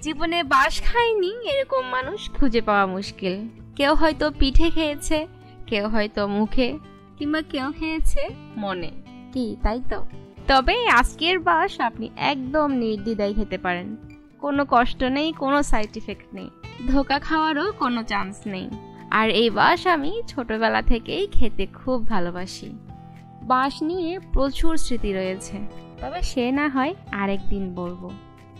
জীবনে বাঁশ খায়নি এরকম মানুষ খুঁজে পাওয়া মুশকিল। কেউ হয়তো পিঠে খেয়েছে, কেউ হয়তো মুখে, কিংবা কেউ খেয়েছে মনে, কি তাই তো? তবে আজকের বাঁশ আপনি একদম নির্দ্বিধায় খেতে পারেন। কোনো কষ্ট নেই, কোনো সাইড ইফেক্ট নেই, ধোকা খাওয়ারও কোনো চান্স নেই। আর এই বাঁশ আমি ছোটবেলা থেকেই খেতে খুব ভালোবাসি। বাঁশ নিয়ে প্রচুর স্মৃতি রয়েছে, তবে সে না হয় আরেকদিন বলবো।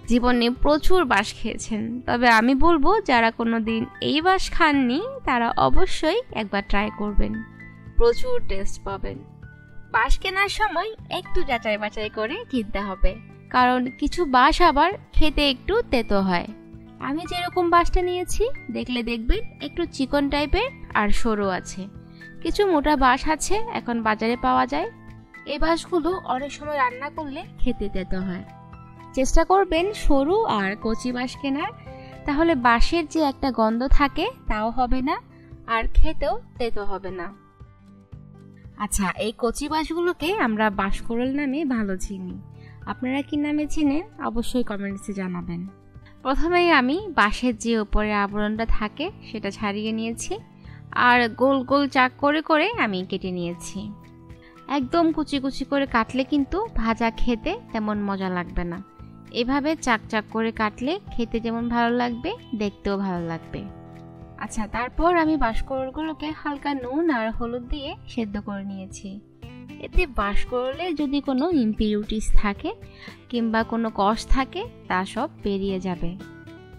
জীবনে প্রচুর বাঁশ খেয়েছেন, তবে আমি বলবো যারা কোনোদিন এই বাঁশ খাননি তারা অবশ্যই একবার ট্রাই করবেন, প্রচুর টেস্ট পাবেন। বাঁশ কেনার সময় একটু যাচাই বাছাই করে কিনতে হবে, কারণ কিছু বাঁশ আবার খেতে একটু তেতো হয়। আমি যেরকম বাঁশটা নিয়েছি দেখলে দেখবেন একটু চিকন টাইপের আর সরু আছে। কিছু মোটা বাঁশ আছে এখন বাজারে পাওয়া যায়। এই বাঁশগুলো অনেক সময় রান্না করলে খেতে তেতো হয়। চেষ্টা করবেন সরু আর কচি বাঁশ কেনার, তাহলে বাঁশের যে একটা গন্ধ থাকে তাও হবে না, আর খেতেও তেতো হবে না। আচ্ছা, এই কচি বাঁশগুলোকে আমরা বাঁশকোরল নামে ভালো চিনি। আপনারা কি নামে চিনেন অবশ্যই কমেন্টসে জানাবেন। প্রথমেই আমি বাঁশের যে উপরে আবরণটা থাকে সেটা ছাড়িয়ে নিয়েছি, আর গোল গোল চাক করে করে আমি কেটে নিয়েছি। একদম কুচি কুচি করে কাটলে কিন্তু ভাজা খেতে তেমন মজা লাগবে না। এভাবে চাক চাক করে কাটলে খেতে যেমন ভালো লাগবে, দেখতেও ভালো লাগবে। আচ্ছা, তারপর আমি বাঁশকোরলগুলোকে হালকা নুন আর হলুদ দিয়ে সেদ্ধ করে নিয়েছি। এতে বাঁশকোরলে যদি কোনো ইমপিউরিটিস থাকে কিংবা কোনো কষ থাকে তা সব বেরিয়ে যাবে।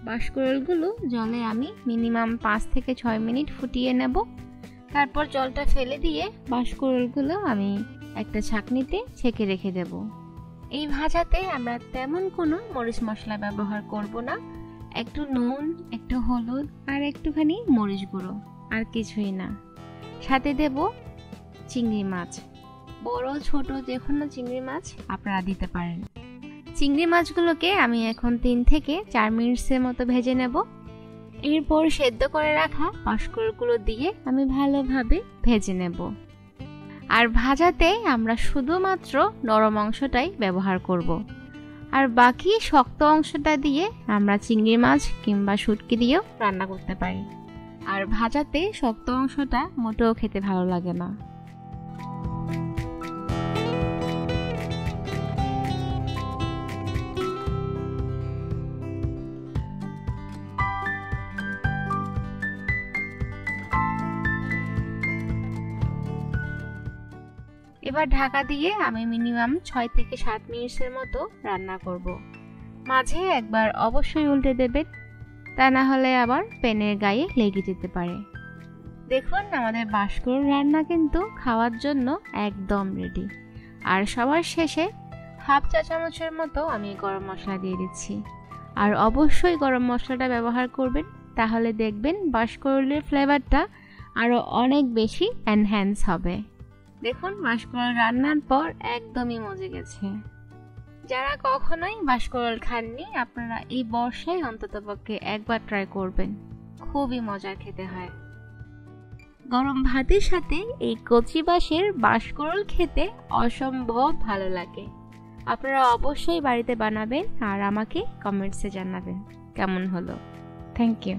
বাঁশকোরলগুলো জলে আমি মিনিমাম 5 থেকে 6 মিনিট ফুটিয়ে নেব। তারপর জলটা ফেলে দিয়ে বাঁশকোরলগুলো আমি একটা ছাঁকনিতে ছেঁকে রেখে দেব। এই ভাজাতে আমরা তেমন কোনো মরিচ মশলা ব্যবহার করব না। একটু নুন, একটু হলুদ আর একটুখানি মরিচ গুঁড়ো, আর কিছুই না। সাথে দেব চিংড়ি মাছ, বড় ছোট যে কোনো চিংড়ি মাছ আপনারা দিতে পারেন। চিংড়ি মাছগুলোকে আমি এখন 3 থেকে 4 মিনিটের মতো ভেজে নেব। এরপর সেদ্ধ করে রাখা বাঁশকোরলগুলো দিয়ে আমি ভালোভাবে ভেজে নেব। আর ভাজাতে আমরা শুধুমাত্র নরম অংশটাই ব্যবহার করব, আর বাকি শক্ত অংশটা দিয়ে আমরা চিংড়ি মাছ কিংবা শুটকি দিয়েও রান্না করতে পারি। আর ভাজাতে শক্ত অংশটা মোটেও খেতে ভালো লাগে না। এবার ঢাকা দিয়ে আমি মিনিমাম 6 থেকে 7 মিনিটের মতো রান্না করব। মাঝে একবার অবশ্যই উল্টে দেবেন, তা না হলে আবার প্যানের গায়ে লেগে যেতে পারে। দেখুন আমাদের বাঁশকোরল রান্না কিন্তু খাওয়ার জন্য একদম রেডি। আর সবার শেষে হাফ চা চামচের মতো আমি গরম মশলা দিয়ে দিচ্ছি। আর অবশ্যই গরম মশলাটা ব্যবহার করবেন, তাহলে দেখবেন বাঁশকোরলের ফ্লেভারটা আরও অনেক বেশি এনহ্যান্স হবে। দেখুন বাঁশকোরল রান্নার পর একদমই মজে গেছে। যারা কখনোই বাঁশকোরল খাননি আপনারা এই বর্ষায় অন্ততপক্ষে একবার ট্রাই করবেন, খুবই মজার খেতে হয়। গরম ভাতের সাথে এই কচি বাঁশের বাঁশকোরল খেতে অসম্ভব ভালো লাগে। আপনারা অবশ্যই বাড়িতে বানাবেন আর আমাকে কমেন্টসে জানাবেন কেমন হলো। Thank you.